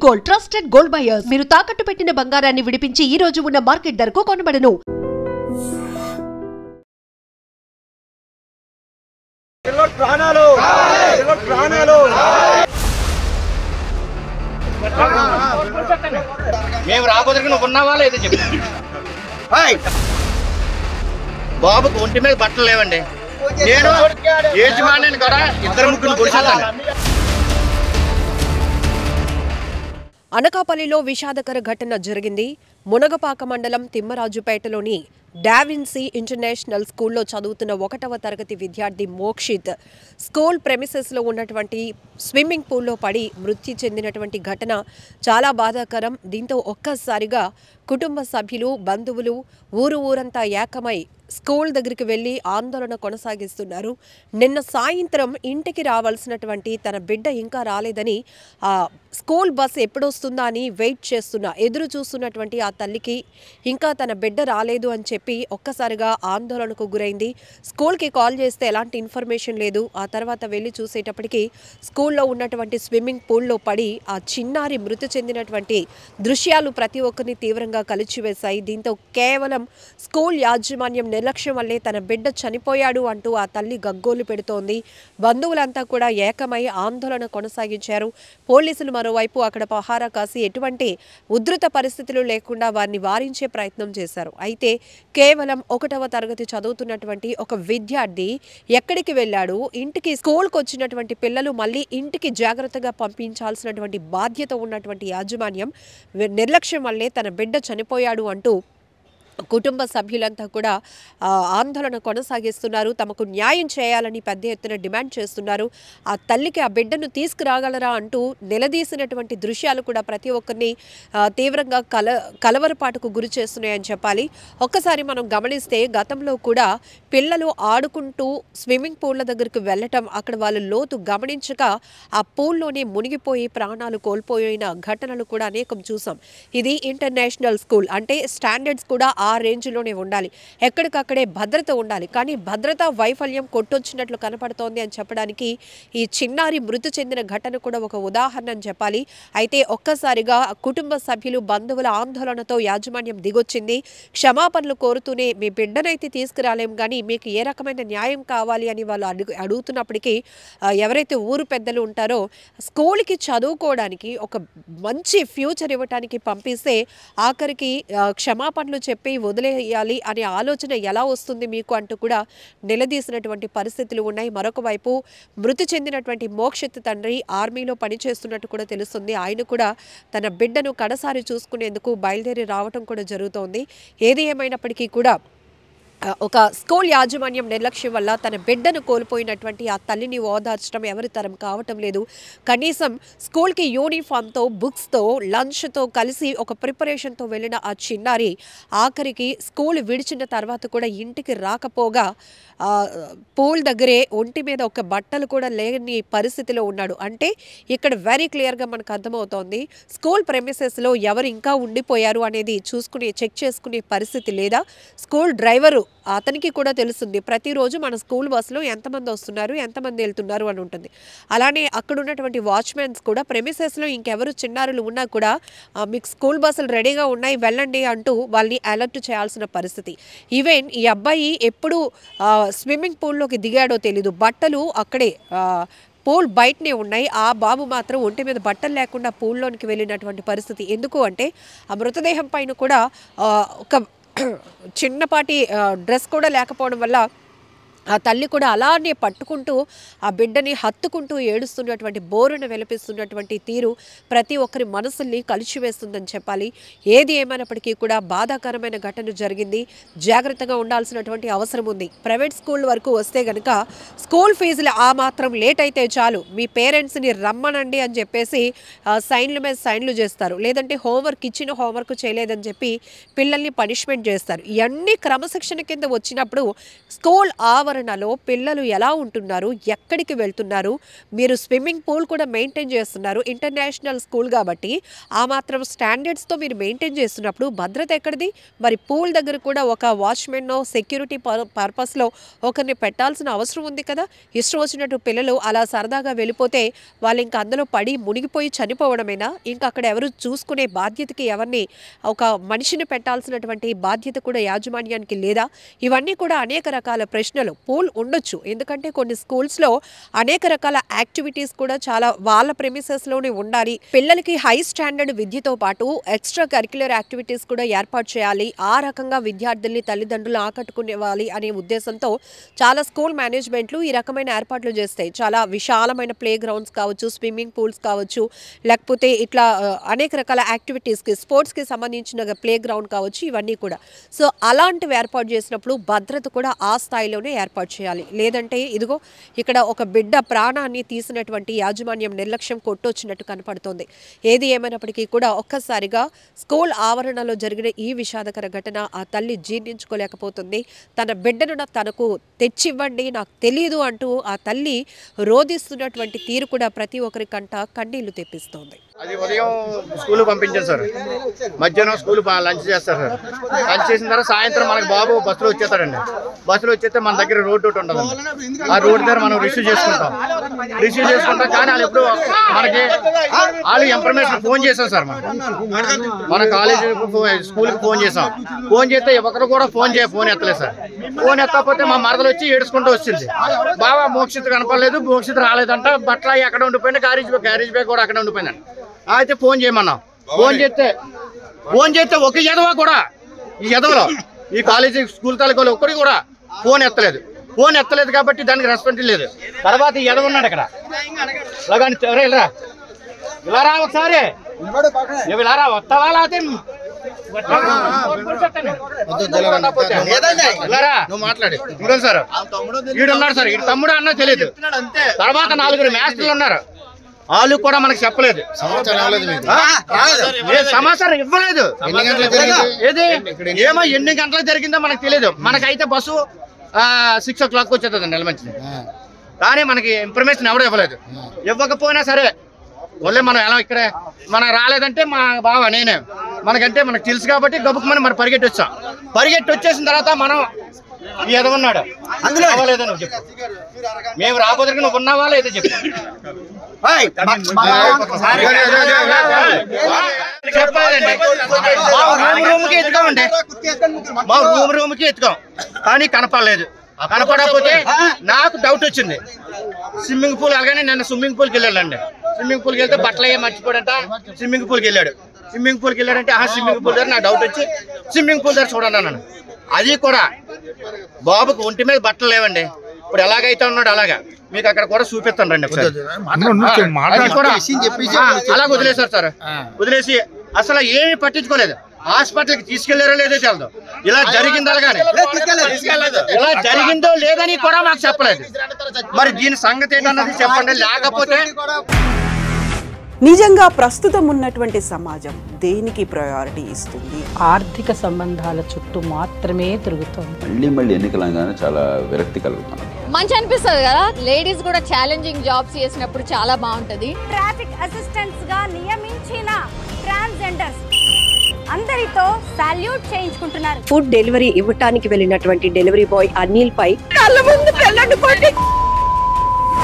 Gold trusted gold buyers మీరు తాకట్టు పెట్టిన బంగారాన్ని విడిపించి ఈ రోజు ఉన్న మార్కెట్ ధరకు కొనబడను. మేము రాబోతున్నా నువ్వు ఉన్నావా లేదా చెప్పు. బాబుకు ఒంటి మీద బట్టలు లేవండి. నేను యజమాని కూడా ఇద్దరు ముగ్గురు గుడిసేదాన్ని. అనకాపల్లిలో విషాదకర ఘటన జరిగింది. మునగపాక మండలం తిమ్మరాజుపేటలోని డావిన్సీ ఇంటర్నేషనల్ స్కూల్లో చదువుతున్న 1వ తరగతి విద్యార్థి మోక్షిత్ స్కూల్ ప్రెమిసెస్లో ఉన్నటువంటి స్విమ్మింగ్ పూల్లో పడి మృతి చెందినటువంటి ఘటన చాలా బాధాకరం. దీంతో ఒక్కసారిగా కుటుంబ సభ్యులు, బంధువులు ఊరంతా ఏకమై స్కూల్ దగ్గరికి వెళ్లి ఆందోళన కొనసాగిస్తున్నారు. నిన్న సాయంత్రం ఇంటికి రావాల్సినటువంటి తన బిడ్డ ఇంకా రాలేదని స్కూల్ బస్ ఎప్పుడొస్తుందా అని ఎదురు చూస్తున్నటువంటి ఆ తల్లికి ఇంకా తన బిడ్డ రాలేదు అని చెప్పి ఒక్కసారిగా ఆందోళనకు గురైంది. స్కూల్కి కాల్ చేస్తే ఎలాంటి ఇన్ఫర్మేషన్ లేదు. ఆ తర్వాత వెళ్ళి చూసేటప్పటికి స్కూల్లో ఉన్నటువంటి స్విమ్మింగ్ పూల్లో పడి ఆ చిన్నారి మృతి చెందినటువంటి దృశ్యాలు ప్రతి ఒక్కరిని తీవ్రంగా కలిచివేశాయి. దీంతో కేవలం స్కూల్ యాజమాన్యం నిర్లక్ష్యం వల్లే తన బిడ్డ చనిపోయాడు అంటూ ఆ తల్లి గగ్గోలు పెడుతోంది. బంధువులంతా కూడా ఏకమై ఆందోళన కొనసాగించారు. పోలీసులు మరోవైపు అక్కడ పహారా కాసి ఎటువంటి ఉధృత పరిస్థితులు లేకుండా వారిని వారించే ప్రయత్నం చేశారు. అయితే కేవలం 1వ తరగతి చదువుతున్నటువంటి ఒక విద్యార్థి ఎక్కడికి వెళ్ళాడు, ఇంటికి స్కూల్కి వచ్చినటువంటి పిల్లలు మళ్ళీ ఇంటికి జాగ్రత్తగా పంపించాల్సినటువంటి బాధ్యత ఉన్నటువంటి యాజమాన్యం నిర్లక్ష్యం వల్లే తన బిడ్డ చనిపోయాడు అంటూ కుటుంబ సభ్యులంతా కూడా ఆందోళన కొనసాగిస్తున్నారు. తమకు న్యాయం చేయాలని పెద్ద ఎత్తున డిమాండ్ చేస్తున్నారు. ఆ తల్లికి ఆ బిడ్డను తీసుకురాగలరా అంటూ నిలదీసినటువంటి దృశ్యాలు కూడా ప్రతి ఒక్కరిని తీవ్రంగా కలవరపాటుకు గురి చేస్తున్నాయని చెప్పాలి. ఒక్కసారి మనం గమనిస్తే గతంలో కూడా పిల్లలు ఆడుకుంటూ స్విమ్మింగ్ పూల్ల దగ్గరికి వెళ్ళటం, అక్కడ వాళ్ళు లోతు గమనించక ఆ పూల్లోనే మునిగిపోయి ప్రాణాలు కోల్పోయిన ఘటనలు కూడా అనేకం చూసాం. ఇది ఇంటర్నేషనల్ స్కూల్ అంటే స్టాండర్డ్స్ కూడా ఆ రేంజ్లోనే ఉండాలి. ఎక్కడికక్కడే భద్రత ఉండాలి. కానీ భద్రతా వైఫల్యం కొట్టొచ్చినట్లు కనపడుతోంది అని చెప్పడానికి ఈ చిన్నారి మృతి చెందిన ఘటన కూడా ఒక ఉదాహరణ అని చెప్పాలి. అయితే ఒక్కసారిగా కుటుంబ సభ్యులు, బంధువుల ఆందోళనతో యాజమాన్యం దిగొచ్చింది. క్షమాపణలు కోరుతూనే మీ బిడ్డనైతే తీసుకురాలేం కానీ మీకు ఏ రకమైన న్యాయం కావాలి అని వాళ్ళు అడుగుతున్నప్పటికీ ఎవరైతే ఊరు పెద్దలు ఉంటారో స్కూల్కి చదువుకోవడానికి ఒక మంచి ఫ్యూచర్ ఇవ్వడానికి పంపిస్తే ఆఖరికి క్షమాపణలు చెప్పి వదిలేయాలి అనే ఆలోచన ఎలా వస్తుంది మీకు అంటూ కూడా నిలదీసినటువంటి పరిస్థితులు ఉన్నాయి. మరొక వైపు మృతి చెందినటువంటి మోక్షిత్ తండ్రి ఆర్మీలో పనిచేస్తున్నట్టు కూడా తెలుస్తుంది. ఆయన కూడా తన బిడ్డను కడసారి చూసుకునేందుకు బయలుదేరి రావటం కూడా జరుగుతోంది. ఏది ఏమైనప్పటికీ కూడా ఒక స్కూల్ యాజమాన్యం నిర్లక్ష్యం వల్ల తన బిడ్డను కోల్పోయినటువంటి ఆ తల్లిని ఓదార్చడం ఎవరి తరం కావటం లేదు. కనీసం స్కూల్కి యూనిఫామ్తో, బుక్స్తో, లంచ్తో కలిసి ఒక ప్రిపరేషన్తో వెళ్ళిన ఆ చిన్నారి ఆఖరికి స్కూల్ విడిచిన తర్వాత కూడా ఇంటికి రాకపోగా పూల్ దగ్గరే ఒంటి మీద ఒక బట్టలు కూడా లేని పరిస్థితిలో ఉన్నాడు. అంటే ఇక్కడ వెరీ క్లియర్గా మనకు అర్థమవుతోంది స్కూల్ ప్రెమిసెస్లో ఎవరు ఇంకా ఉండిపోయారు అనేది చెక్ చేసుకునే పరిస్థితి లేదా. స్కూల్ డ్రైవరు అతనికి కూడా తెలుస్తుంది ప్రతిరోజు మన స్కూల్ బస్సులో ఎంతమంది వస్తున్నారు, ఎంతమంది వెళ్తున్నారు అని ఉంటుంది. అలానే అక్కడ ఉన్నటువంటి వాచ్మెన్స్ కూడా ప్రెమిసెస్లో ఇంకెవరు చిన్నారులు ఉన్నా కూడా మీకు స్కూల్ బస్సులు రెడీగా ఉన్నాయి వెళ్ళండి అంటూ వాళ్ళని అలర్ట్ చేయాల్సిన పరిస్థితి. ఈవెన్ ఈ అబ్బాయి ఎప్పుడు స్విమ్మింగ్ పూల్లోకి దిగాడో తెలీదు. బట్టలు అక్కడే పూల్ బయటనే ఉన్నాయి. ఆ బాబు మాత్రం ఒంటి మీద బట్టలు లేకుండా పూల్లోనికి వెళ్ళినటువంటి పరిస్థితి. ఎందుకు అంటే ఆ మృతదేహం పైన కూడా ఒక చిన్నపాటి డ్రెస్ కూడా లేకపోవడం వల్ల ఆ తల్లి కూడా అలానే పట్టుకుంటూ ఆ బిడ్డని హత్తుకుంటూ ఏడుస్తున్నటువంటి, బోరును వెలిపిస్తున్నటువంటి తీరు ప్రతి ఒక్కరి మనసుల్ని కలిచివేస్తుందని చెప్పాలి. ఏది ఏమైనప్పటికీ కూడా బాధాకరమైన ఘటన జరిగింది. జాగ్రత్తగా ఉండాల్సినటువంటి అవసరం ఉంది. ప్రైవేట్ స్కూల్ వరకు వస్తే గనక స్కూల్ ఫీజులు ఆ మాత్రం లేట్ అయితే చాలు, మీ పేరెంట్స్ని రమ్మనండి అని చెప్పేసి సైన్ల మీద సైన్లు చేస్తారు. లేదంటే హోంవర్క్ ఇచ్చిన హోంవర్క్ చేయలేదని చెప్పి పిల్లల్ని పనిష్మెంట్ చేస్తారు. ఇవన్నీ క్రమశిక్షణ కింద వచ్చినప్పుడు స్కూల్ ఆవరణలో పిల్లలు ఎలా ఉంటున్నారు, ఎక్కడికి వెళ్తున్నారు, మీరు స్విమ్మింగ్ పూల్ కూడా మెయింటైన్ చేస్తున్నారు. ఇంటర్నేషనల్ స్కూల్ కాబట్టి ఆ మాత్రం స్టాండర్డ్స్తో మీరు మెయింటైన్ చేస్తున్నప్పుడు భద్రత ఎక్కడిది? మరి పూల్ దగ్గర కూడా ఒక వాచ్మెన్నో సెక్యూరిటీ పర్పస్లో ఒకరిని పెట్టాల్సిన అవసరం ఉంది కదా. ఇష్టం వచ్చినట్టు పిల్లలు అలా సరదాగా వెళ్ళిపోతే వాళ్ళు ఇంకా అందులో పడి మునిగిపోయి చనిపోవడమేనా? ఇంకా అక్కడ ఎవరు చూసుకునే బాధ్యతకి ఎవరిని, ఒక మనిషిని పెట్టాల్సినటువంటి బాధ్యత కూడా యాజమాన్యానికి లేదా? ఇవన్నీ కూడా అనేక రకాల ప్రశ్నలు. పూల్ ఉండొచ్చు, ఎందుకంటే కొన్ని స్కూల్స్లో అనేక రకాల యాక్టివిటీస్ కూడా చాలా వాళ్ళ ప్రెమిసెస్లోనే ఉండాలి. పిల్లలకి హై స్టాండర్డ్ విద్యతో పాటు ఎక్స్ట్రా కరిక్యులర్ యాక్టివిటీస్ కూడా ఏర్పాటు చేయాలి. ఆ రకంగా విద్యార్థుల్ని తల్లిదండ్రులు ఆకట్టుకునేవాలి అనే ఉద్దేశంతో చాలా స్కూల్ మేనేజ్మెంట్లు ఈ రకమైన ఏర్పాట్లు చేస్తాయి. చాలా విశాలమైన ప్లే గ్రౌండ్స్ కావచ్చు, స్విమ్మింగ్ పూల్స్ కావచ్చు, లేకపోతే ఇట్లా అనేక రకాల యాక్టివిటీస్కి, స్పోర్ట్స్కి సంబంధించిన ప్లే గ్రౌండ్ కావచ్చు, ఇవన్నీ కూడా. సో అలాంటివి ఏర్పాటు చేసినప్పుడు భద్రత కూడా ఆ స్థాయిలోనే ఏర్పాటు చేయాలి. లేదంటే ఇదిగో ఇక్కడ ఒక బిడ్డ ప్రాణాన్ని తీసినటువంటి యాజమాన్యం నిర్లక్ష్యం కొట్టొచ్చినట్టు కనపడుతోంది. ఏది ఏమైనప్పటికీ కూడా ఒక్కసారిగా స్కూల్ ఆవరణలో జరిగిన ఈ విషాదకర ఘటన ఆ తల్లి జీర్ణించుకోలేకపోతుంది. తన బిడ్డను తనకు తెచ్చివ్వండి, నాకు తెలియదు అంటూ ఆ తల్లి రోధిస్తున్నటువంటి తీరు కూడా ప్రతి ఒక్కరి కంట కన్నీళ్లు తెప్పిస్తోంది. అది ఉదయం స్కూల్ పంపించారు సార్, మధ్యాహ్నం స్కూల్ లంచ్ చేస్తారు సార్. లంచ్ చేసిన తర్వాత సాయంత్రం మనకు బాబు బస్సులో వచ్చేస్తాడండి. బస్సులో వచ్చేస్తే మన దగ్గర రోడ్ ఒకటి ఉండదు. ఆ రోడ్ దగ్గర మనం రిసీవ్ చేసుకుంటాం కానీ వాళ్ళు ఎప్పుడు మనకి వాళ్ళు ఇన్ఫర్మేషన్ ఫోన్ చేశాం సార్. మన కాలేజీ స్కూల్కి ఫోన్ చేసాం. ఫోన్ చేస్తే ఒకరు కూడా ఫోన్ ఎత్తలేదు సార్. ఫోన్ ఎత్తకపోతే మా మరదలు వచ్చి ఏడుచుకుంటూ వచ్చింది. బాబా మోక్షిత కనపడలేదు, మోక్షిత రాలేదంట, బట్టలు ఎక్కడ ఉండిపోయినా క్యారేజ్ బ్యాగ్ కూడా అక్కడ ఉండిపోయిందండి. అయితే ఫోన్ చేయమన్నాం. ఫోన్ చేస్తే ఒక ఎదవ కూడా ఈ ఎదవలో ఈ కాలేజీ స్కూల్ తాలూకాలు ఒక్కడి కూడా ఫోన్ ఎత్తలేదు కాబట్టి దానికి రెస్పాన్స్ లేదు. తర్వాత ఈ ఎదవ ఉన్నాడు అక్కడ, ఇలా రా ఒకసారి, ఇలా రా వస్తావా లేకపోతే మాట్లాడి సార్. ఈడున్నాడు సార్, ఈ తమ్ముడు అన్నా తెలియదు. తర్వాత 4 మేస్టర్లు ఉన్నారు, వాళ్ళు కూడా మనకు చెప్పలేదు, సమాచారం ఇవ్వలేదు. ఏమో ఎన్ని గంటలకు జరిగిందో మనకు తెలియదు. మనకైతే బస్సు 6 o'clock వచ్చేస్తుంది నెలమంచి, కానీ మనకి ఇన్ఫర్మేషన్ ఎవరు ఇవ్వలేదు. ఇవ్వకపోయినా సరే వాళ్ళే మనం ఎలా ఇక్కడే మనకు రాలేదంటే మా బావ నేనే, మనకంటే మనకు తెలుసు కాబట్టి గబుక్కుమని మనం పరిగెట్టి వచ్చేసిన తర్వాత మనం ఎదవన్నాడు అందులో అవ్వలేదని నువ్వు చెప్పు, మేము రాబోతే నువ్వు ఉన్నావా లేదో చెప్పు. చెప్పాలండి మా రూమ్ కి ఎత్తుకాం కానీ కనపడలేదు. కనపడకపోతే నాకు డౌట్ వచ్చింది. స్విమ్మింగ్ పూల్ అలాగనే నన్ను స్విమ్మింగ్ పూల్కి వెళ్ళాడండి. స్విమ్మింగ్ పూల్కి వెళ్తే బట్టలు ఏం మర్చిపోడంట, స్విమ్మింగ్ పూల్కి వెళ్ళాడంటే స్విమ్మింగ్ పూల్ దగ్గర నాకు డౌట్ వచ్చి స్విమ్మింగ్ పూల్ దగ్గర చూడండి అన్నాను. అది కూడా బాబుకు ఒంటి మీద బట్టలు లేవండి. ఇప్పుడు ఎలాగైతే ఉన్నాడు అలాగా మీకు అక్కడ కూడా చూపిస్తాను రండి. అలాగ వదిలేశారు సార్. వదిలేసి అసలు ఏమీ పట్టించుకోలేదు. హాస్పిటల్కి తీసుకెళ్లారో లేదో తెలదు. ఇలా జరిగిందో కానీ ఇలా జరిగిందో లేదని కూడా మాకు చెప్పలేదు. మరి దీని సంగతి ఏంటన్నది చెప్పండి. లేకపోతే నిజంగా ప్రస్తుతం ఉన్నటువంటి సమాజం దేనికి ప్రయారిటీ ఇస్తుంది? ఆర్థిక సంబంధాల చుట్టూ మాత్రమే తిరుగుతుంది. మళ్ళీ ఎన్నికలంగానే చాలా విరక్తి కలుగుతాను. మంచి అనిపిస్తుంది కదా, లేడీస్ కూడా ఛాలెంజింగ్ జాబ్స్ చేసినప్పుడు చాలా బాగుంటది. ట్రాఫిక్ అసిస్టెంట్స్ గా నియమించిన ట్రాన్స్జెండర్స్ అందరితో సాల్యూట్ చేయించుకుంటున్నారు. ఫుడ్ డెలివరీ ఇవ్వటానికి వెళ్ళినటువంటి డెలివరీ బాయ్ అనిల్ పై కళ్ళ ముందు